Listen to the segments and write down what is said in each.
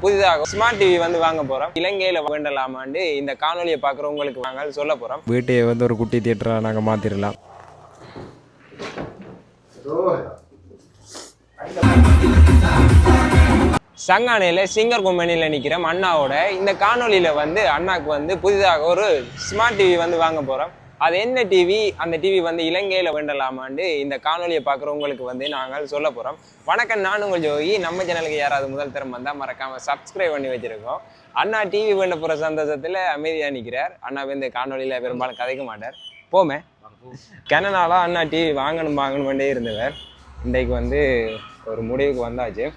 புதிதாக smart TV வந்து வாங்க போறோம். இலங்கையில வேண்டலாமான்னு இந்த காணொலியை பார்க்குறவங்களுக்கு வாங்க சொல்ல போறோம். வீட்டையே வந்து ஒரு குட்டி தியேட்டரா நாங்கள் மாற்றிடலாம். சங்கானையில் சிங்கர் கம்பெனியில் நிற்கிற அண்ணாவோட இந்த காணொலியில் வந்து அண்ணாக்கு வந்து புதிதாக ஒரு ஸ்மார்ட் டிவி வந்து வாங்க போகிறோம். அது என்ன டிவி, அந்த டிவி வந்து இலங்கையில் வேண்டலாமான்னு இந்த காணொலியை பார்க்குறவங்களுக்கு வந்து நாங்கள் சொல்ல போகிறோம். வணக்கம், நான் உங்கள் ஜோகி. நம்ம சேனலுக்கு யாராவது முதல் தரம் வந்தால் மறக்காமல் சப்ஸ்கிரைப் பண்ணி வச்சுருக்கோம். அண்ணா டிவி வேண்ட போகிற சந்தோஷத்தில் அமைதியாக நிற்கிறார். அண்ணா வந்து காணொலியில் பெரும்பாலும் கதைக்க மாட்டார். போமே கனநாளாக அண்ணா டிவி வாங்கணுமே இருந்தவர். இன்றைக்கு வந்து ஒரு முடிவுக்கு வந்தாச்சு.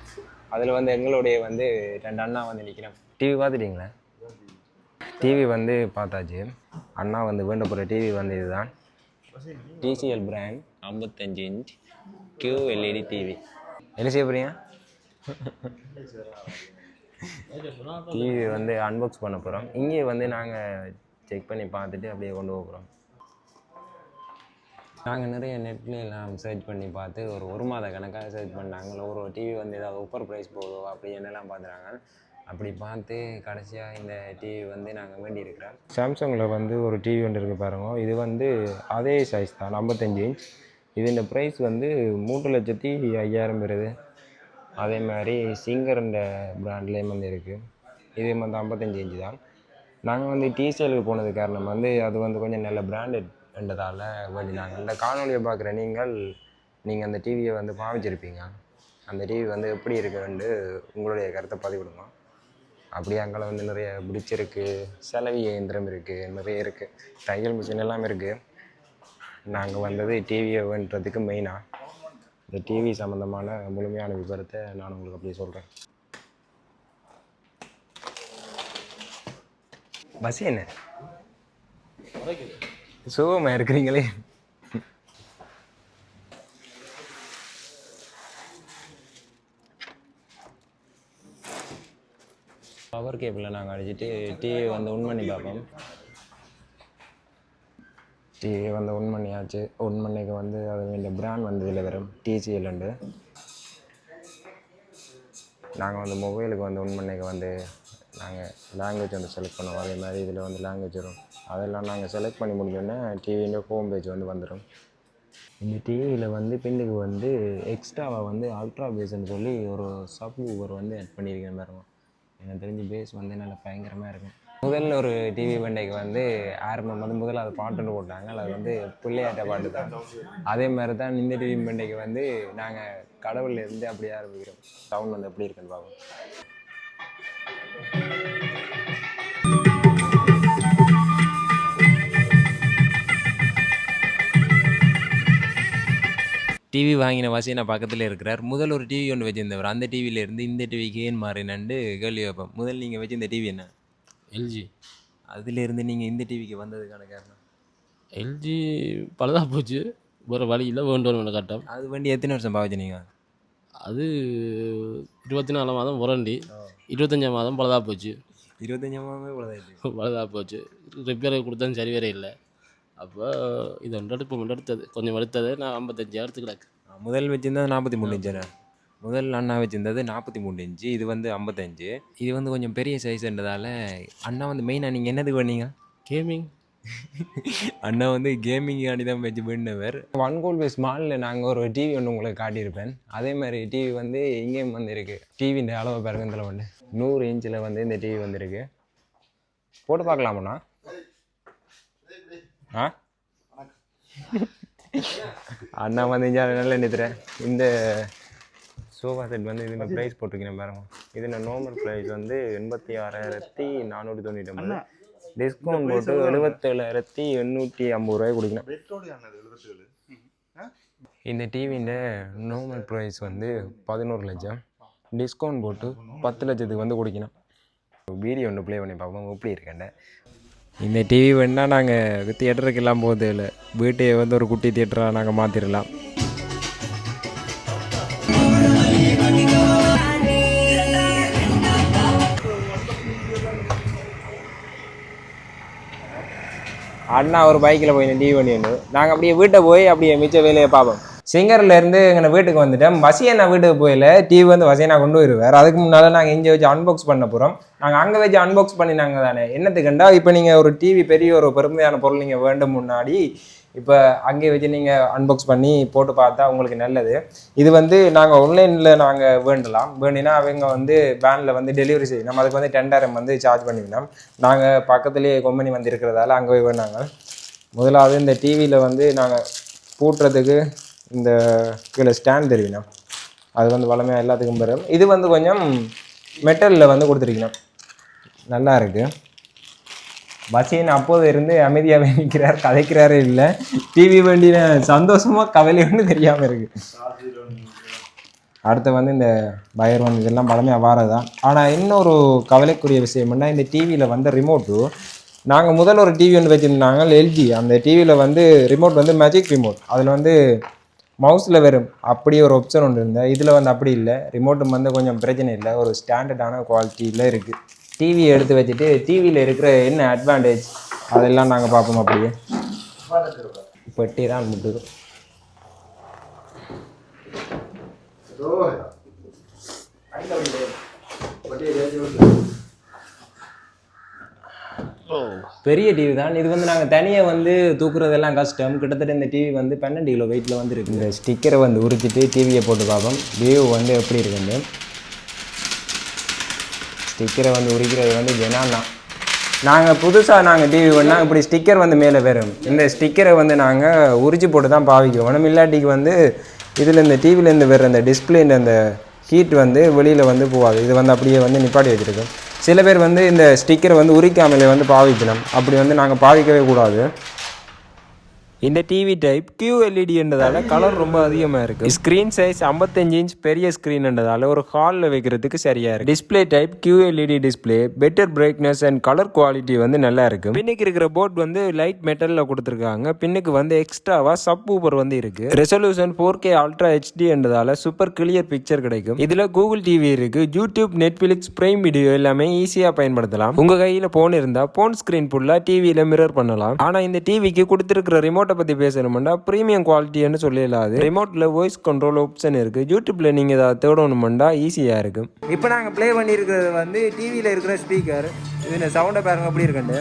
அதில் வந்து எங்களுடைய வந்து 2 அண்ணா வந்து நிற்கிறோம். டிவி பார்த்துட்டிங்களா? டிவி வந்து பார்த்தாச்சு. அண்ணா வந்து வேண்ட போகிற டிவி வந்து இதுதான், TCL brand 55 inch QLED TV. என்ன செய்ய போகிறீங்க? டிவி வந்து அன்பாக்ஸ் பண்ண போகிறோம். இங்கே வந்து நாங்கள் செக் பண்ணி பார்த்துட்டு அப்படியே கொண்டு போகிறோம். நாங்கள் நிறைய நெட்டில் எல்லாம் சர்ச் பண்ணி பார்த்து ஒரு மாத கணக்காக சர்ச் பண்ணாங்க. ஒரு டிவி வந்து ஏதாவது ஆஃபர் ப்ரைஸ் போதோ அப்படி என்னெல்லாம் பார்த்துறாங்க. அப்படி பார்த்து கடைசியாக இந்த டிவி வந்து நாங்கள் வேண்டியிருக்கிறோம். சாம்சங்கில் வந்து ஒரு டிவி ஒன்று இருக்குது பாருங்க. இது வந்து அதே சைஸ் தான், 55 இன்ச். இது இந்த ப்ரைஸ் வந்து 3,05,000 வருது. அதே மாதிரி சிங்கர்ன்ற பிராண்ட்லேயும் வந்து இருக்குது. இது வந்து 55 இன்ச்சு தான். நாங்கள் வந்து TCLக்கு போனது காரணம் வந்து அது வந்து கொஞ்சம் நல்ல பிராண்டட் என்றதால் வேண்டினாங்க. இந்த காணொலியை பார்க்குற நீங்கள் அந்த டிவியை வந்து பாவிச்சிருப்பீங்க. அந்த டிவி வந்து எப்படி இருக்குன்னு உங்களுடைய கருத்தை பதிவிடுங்க. அப்படியே அங்கே வந்து நிறைய பிடிச்சிருக்கு, செலவி இயந்திரம் இருக்குது, நிறைய இருக்குது, தையல் மிஷின் எல்லாமே இருக்குது. நாங்கள் வந்தது டிவியை வேண்டுறதுக்கு மெயினாக. இந்த டிவி சம்மந்தமான முழுமையான விவரத்தை நான் உங்களுக்கு அப்படியே சொல்கிறேன். பஸ் என்ன சுகமாக இருக்கிறீங்களே. பவர் கேபிளில் நாங்கள் அடிச்சுட்டு டிவி வந்து ஒன் பண்ணி பார்ப்போம். டிவி வந்து ஒன் பண்ணியாச்சு. ஒன் பண்ணிக்கு வந்து அது வேண்டிய பிராண்ட் வந்து இதில் வரும், TCL. நாங்கள் வந்து மொபைலுக்கு வந்து ஒன் பண்ணிக்கு வந்து நாங்கள் லாங்குவேஜ் வந்து செலக்ட் பண்ணுவோம். அதே மாதிரி இதில் வந்து லாங்குவேஜ் வரும். அதெல்லாம் நாங்கள் செலக்ட் பண்ணி முடிஞ்சோடனே டிவிൻ്റെ ஹோம் பேஜ் வந்து வந்துடும். இந்த டிவியில் வந்து பின்னுக்கு வந்து எக்ஸ்ட்ராவாக வந்து அல்ட்ரா பேஸ்ன்னு சொல்லி ஒரு சப் ஊவர் வந்து ஆட் பண்ணியிருக்கேன் பாருங்க. எனக்கு தெரிஞ்சு பேஸ் வந்து நல்லா பயங்கரமாக இருக்கும். முதல்ல ஒரு டிவி வண்டைக்கு வந்து ஆரம்பம் வந்து முதல்ல அது பாட்டுன்னு போட்டாங்க. அது வந்து பிள்ளையாட்ட பாட்டு தான். அதே மாதிரி தான் இந்த டிவி வண்டைக்கு வந்து நாங்கள் கடவுளில் இருந்து அப்படியே ஆரம்பிக்கிறோம். சவுண்ட் வந்து எப்படி இருக்குன்னு பார்ப்போம். டிவி வாங்கின வாசியை நான் பக்கத்தில் இருக்கிறார். முதல் ஒரு டிவி ஒன்று வச்சுருந்தவர். அந்த டிவியிலேருந்து இந்த டிவிக்கு ஏன் மாறினு கேள்வி வைப்பேன். முதல் நீங்கள் வச்சுருந்த டிவி என்ன? LG. அதுலேருந்து நீங்கள் இந்த டிவிக்கு வந்ததுக்கான காரணம்? LG பழுதாக போச்சு, வேறு வழியில் வேண்டோன்னு கட்டம். அது வண்டி எத்தனை வருஷம் பாவச்சு நீங்கள்? அது 24 மாதம் வாரண்டி, 25 மாதம் பழுதாக போச்சு. 25 மாதமே பழுதாக போச்சு. ரிப்பேர் கொடுத்தாலும் சரி வேற இல்லை. அப்போ இது இப்போ எடுத்தது கொஞ்சம் எடுத்தது. நான் 55 எடுத்துக்கிடக்கு. முதல் வச்சுருந்தது 43 இன்ச்சு. முதல் அண்ணா வச்சுருந்தது 43 இன்ச்சு. இது வந்து 55. இது வந்து கொஞ்சம் பெரிய சைஸ்ன்றதால அண்ணா வந்து மெயினாக நீங்கள் என்னதுக்கு பண்ணீங்க? கேமிங். அண்ணா வந்து கேமிங் ஆடி தான் வச்சு வேண்டவர். ஒன் கோல் பேஸ் மாலில் நாங்கள் ஒரு டிவி ஒன்று உங்களுக்கு காட்டியிருப்பேன். அதே மாதிரி டிவி வந்து இங்கேயும் வந்து இருக்குது. டிவின்ற அளவை பாருங்க. இதில் வந்து 100 இன்ச்சில் வந்து இந்த டிவி வந்துருக்கு. போட்டு பார்க்கலாமாண்ணா? அண்ணா வந்து இங்கே நல்லா நிறுத்துறேன். இந்த சோஃபா செட் வந்து இதில் ப்ரைஸ் போட்டிருக்கேன் பாருங்க. இதில் நார்மல் ப்ரைஸ் வந்து 86,499. டிஸ்கவுண்ட் போட்டு 77,850 ரூபாய் கொடுக்கணும். இந்த டிவியின் நார்மல் ப்ரைஸ் வந்து 11 லட்சம். டிஸ்கவுண்ட் போட்டு 10 லட்சத்துக்கு வந்து கொடுக்கணும். வீடியோ ஒன்று ப்ளே பண்ணி பார்ப்போம் எப்படி இருக்கேன். இந்த டிவி வேணால் நாங்கள் தியேட்டருக்கு எல்லாம் போகிறது இல்லை, வீட்டையே வந்து ஒரு குட்டி தியேட்டராக நாங்கள் மாற்றிடலாம். அண்ணா ஒரு பைக்கில் போய் டிவி பண்ணி நாங்கள் அப்படியே வீட்டை போய் அப்படியே மிச்ச வேலையை பார்ப்போம். சிங்கர்லேருந்து எங்கள் வீட்டுக்கு வந்துட்டேன். வசியண்ணா வீட்டுக்கு போயில டிவி வந்து வசியண்ணா கொண்டு வருவார். அதுக்கு முன்னால் நாங்கள் இங்கே வச்சு அன்பாக்ஸ் பண்ண போகிறோம். நாங்கள் அங்கே வச்சு அன்பாக்ஸ் பண்ணினாங்க தானே என்னத்துக்குண்டா இப்போ நீங்கள் ஒரு டிவி பெரிய ஒரு பெருமையான பொருள் நீங்கள் வேண்டும் முன்னாடி இப்போ அங்கே வச்சு நீங்கள் அன்பாக்ஸ் பண்ணி போட்டு பார்த்தா உங்களுக்கு நல்லது. இது வந்து நாங்கள் ஆன்லைனில் நாங்கள் வேண்டலாம். வேண்டினா அவங்க வந்து வேனில் வந்து டெலிவரி செய்யணும். அதுக்கு வந்து 10,000 வந்து சார்ஜ் பண்ணிவிடணும். நாங்கள் பக்கத்துலேயே கம்பெனி வந்து இருக்கிறதால அங்கே போய் வேணாங்க. முதலாவது இந்த டிவியில் வந்து நாங்கள் பூட்டுறதுக்கு இந்த கீழே ஸ்டாண்ட் தெரிவிக்கணும். அது வந்து வளமையாக எல்லாத்துக்கும் பெறும். இது வந்து கொஞ்சம் மெட்டலில் வந்து கொடுத்துருக்கணும். நல்லா இருக்குது. பசியன் அப்போது இருந்து அமைதியாகவே நிற்கிறார், கதைக்கிறாரே இல்லை. டிவி வேண்டிய சந்தோஷமாக கவலைன்னு தெரியாமல் இருக்குது. அடுத்து வந்து இந்த பயர் வந்து இதெல்லாம் பழமையாக வாரதான். ஆனால் இன்னொரு கவலைக்குரிய விஷயம்னா இந்த டிவியில் வந்து ரிமோட்டு நாங்கள் முதல்ல ஒரு டிவி ஒன்று வச்சுருந்தாங்க எல்ஜி. அந்த டிவியில் வந்து ரிமோட் வந்து மேஜிக் ரிமோட். அதில் வந்து மவுஸில் வரும் அப்படி ஒரு ஆப்ஷன் ஒன்று இருந்தேன். இதில் வந்து அப்படி இல்லை. ரிமோட்டும் வந்து கொஞ்சம் பிரச்சனை இல்லை, ஒரு ஸ்டாண்டர்டான குவாலிட்டியில் இருக்குது. டிவியை எடுத்து வச்சுட்டு டிவியில் இருக்கிற என்ன அட்வான்டேஜ் அதெல்லாம் நாங்கள் பார்ப்போம். அப்படியே பெட்டி தான் முட்டுது. பெரிய டிவி தான் இது. வந்து நாங்கள் தனியாக வந்து தூக்குறதெல்லாம் கஷ்டம். கிட்டத்தட்ட இந்த டிவி வந்து 12 கிலோ வெயிட்டில் வந்து இருக்குது. இந்த ஸ்டிக்கரை வந்து உரிச்சிட்டு டிவியை போட்டு பார்ப்போம் வியூ வந்து எப்படி இருக்குன்னு. ஸ்டிக்கரை வந்து உரிக்கிறது வந்து ஜெனான்னா நாங்கள் புதுசாக நாங்கள் டிவி வேணால் இப்படி ஸ்டிக்கர் வந்து மேலே வரும். இந்த ஸ்டிக்கரை வந்து நாங்கள் உரிச்சு போட்டு தான் பாவிக்கணும். இல்லாட்டிக்கு வந்து இதில் இந்த டிவிலேருந்து வர்ற அந்த டிஸ்பிளேன்ற அந்த ஹீட் வந்து வெளியில் வந்து போகாது. இது வந்து அப்படியே வந்து நிப்பாட்டி வச்சுருக்கோம். சில பேர் வந்து இந்த ஸ்டிக்கரை வந்து உரிக்காமலே வந்து பாவிக்கணும். அப்படி வந்து நாங்கள் பாவிக்கவே கூடாது. இந்த டிவி டைப் QLED என்றதால கலர் ரொம்ப அதிகமாக இருக்குது. ஸ்க்ரீன் சைஸ் 55 இன்ச் பெரிய ஸ்க்ரீன்ன்றதால ஒரு ஹாலில் வைக்கிறதுக்கு சரியாக இருக்குது. Display type QLED display, better brightness and colour quality வந்து நல்லா இருக்குது. பின்னுக்கு இருக்கிற போர்ட் வந்து லைட் மெட்டலில் கொடுத்துருக்காங்க. பின்னுக்கு வந்து எக்ஸ்ட்ராவாக சப் ஊப்பர் வந்து இருக்குது. ரெசல்யூஷன் 4K அல்ட்ரா HD என்றதால சூப்பர் கிளியர் பிக்சர் கிடைக்கும். இதில் கூகுள் டிவி இருக்குது, யூடியூப், நெட்ஃபிளிக்ஸ், பிரைம் வீடியோ எல்லாமே ஈஸியாக பயன்படுத்தலாம். உங்கள் கையில் ஃபோன் இருந்தால் ஃபோன் ஸ்க்ரீன் ஃபுல்லாக டிவியில் மிரர் பண்ணலாம். ஆனால் இந்த டிவிக்கு கொடுத்துருக்கிற ரிமோட் பற்றி பேசணும்னா ப்ரீமியம் குவாலிட்டின்னு சொல்லலாது. ரிமோட்டில் வாய்ஸ் கண்ட்ரோல் ஆப்ஷன் இருக்குது. யூடியூப்பில் நீங்கள் அதை தேடணுமெண்டா ஈஸியாக இருக்கும். இப்போ நாங்கள் ப்ளே பண்ணியிருக்கிறது வந்து டிவியில் இருக்கிற ஸ்பீக்கர். இது சவுண்டை பாருங்க எப்படி இருக்குண்டு.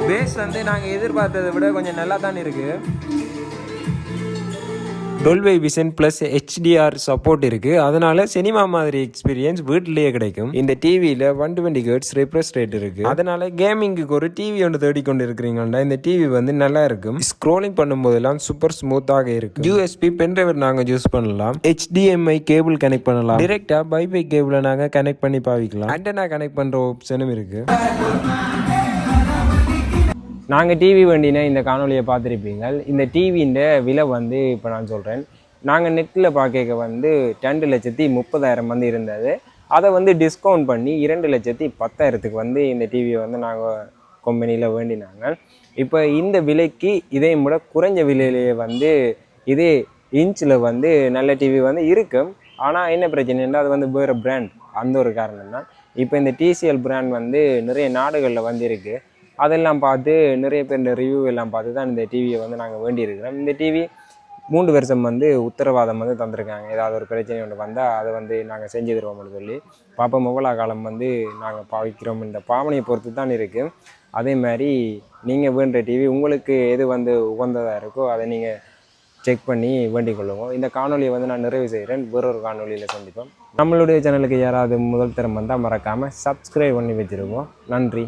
பேஸ் வந்து நாங்கள் எதிர்பார்த்ததை விட கொஞ்சம் நல்லா தான் இருக்குது. டொல்பை விஷன் ப்ளஸ் HDR சப்போர்ட் இருக்குது. அதனால் சினிமா மாதிரி எக்ஸ்பீரியன்ஸ் வீட்டிலேயே கிடைக்கும். இந்த டிவியில் 120 Hz ரிஃப்ரெஷ் ரேட் இருக்குது. அதனால் கேமிங்குக்கு ஒரு டிவி ஒன்று தேடிக்கொண்டு இருக்கிறீங்கன்னா இந்த டிவி வந்து நல்லா இருக்கும். ஸ்க்ரோலிங் பண்ணும்போதெல்லாம் சூப்பர் ஸ்மூத்தாக இருக்கும். USB பென்ட்ரைவர் நாங்கள் யூஸ் பண்ணலாம். HDMI கேபிள் கனெக்ட் பண்ணலாம். டிரெக்டாக வைஃபை கேபிளை நாங்கள் கனெக்ட் பண்ணி பாவிக்கலாம். ஆண்டனா கனெக்ட் பண்ணுற ஆப்ஷனும் இருக்குது. நாங்கள் டிவி வேண்டினா இந்த காணொலியை பார்த்துருப்பீங்க. இந்த டிவியின் விலை வந்து இப்போ நான் சொல்கிறேன். நாங்கள் நெட்டில் பார்க்க வந்து 2,30,000 வந்து இருந்தது. அதை வந்து டிஸ்கவுண்ட் பண்ணி 2,10,000 வந்து இந்த டிவியை வந்து நாங்கள் கம்பெனியில் வேண்டினாங்க. இப்போ இந்த விலைக்கு இதையும் விட குறைஞ்ச விலையிலேயே வந்து இதே இன்ச்சில் வந்து நல்ல டிவி வந்து இருக்கும். ஆனால் என்ன பிரச்சனைன்னா அது வந்து வேறு பிராண்ட், அந்த ஒரு காரணம் தான். இப்போ இந்த TCL பிராண்ட் வந்து நிறைய நாடுகளில் வந்து இருக்குது. அதெல்லாம் பார்த்து நிறைய பேர் இந்த ரிவ்யூ எல்லாம் பார்த்து தான் இந்த டிவியை வந்து நாங்கள் வேண்டியிருக்கிறோம். இந்த டிவி 3 வருஷம் வந்து உத்தரவாதம் வந்து தந்திருக்காங்க. ஏதாவது ஒரு பிரச்சனை ஒன்று வந்தால் அதை வந்து நாங்கள் செஞ்சு தருவோம்னு சொல்லி பாப்பா எவ்வளோ காலம் வந்து நாங்கள் பாவிக்கிறோம். இந்த பாவனையை பொறுத்து தான் இருக்குது. அதே மாதிரி நீங்கள் வேண்டுற டிவி உங்களுக்கு எது வந்து உகந்ததாக இருக்கோ அதை நீங்கள் செக் பண்ணி வேண்டிக் கொள்ளுவோம். இந்த காணொலியை வந்து நான் நிறைவு செய்கிறேன். வேறொரு காணொலியில் சந்திப்போம். நம்மளுடைய சேனலுக்கு யாராவது முதல் தரம் வந்தால் மறக்காமல் சப்ஸ்கிரைப் பண்ணி வச்சுருவோம். நன்றி.